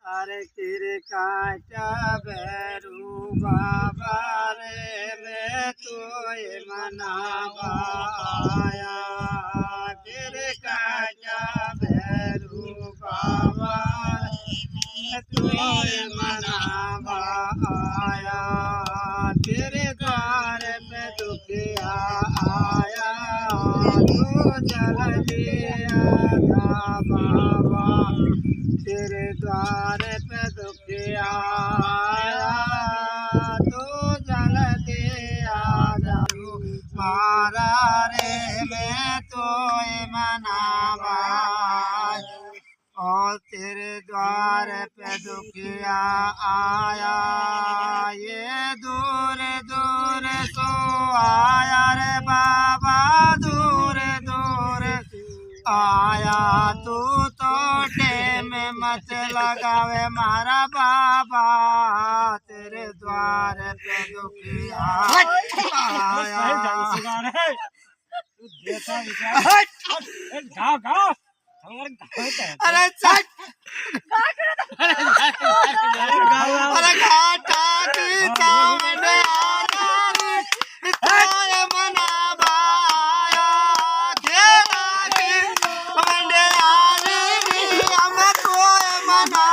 अरे तेरे काचा भैरू बाबा रे मैं तो ये मनावाया तेरे काचा भैरू बाबा मैं तो ये मनावाया तेरे द्वार पे दुखिया आया तू जल दिया बाबा तेरे द्वार पे दुखिया आया तू जल दिया मारा रे मैं तो मनावा और तेरे द्वार पे दुखिया आया ये दूर दूर तो आया रे बाबा दूर दूर आया तू तो टेम मत लगावे मारा बाबा तेरे द्वार पे दुखिया आया अरे चट अरे घाटा की सामने आया मना बाया घेरा की मंडे आरी हम कोई मना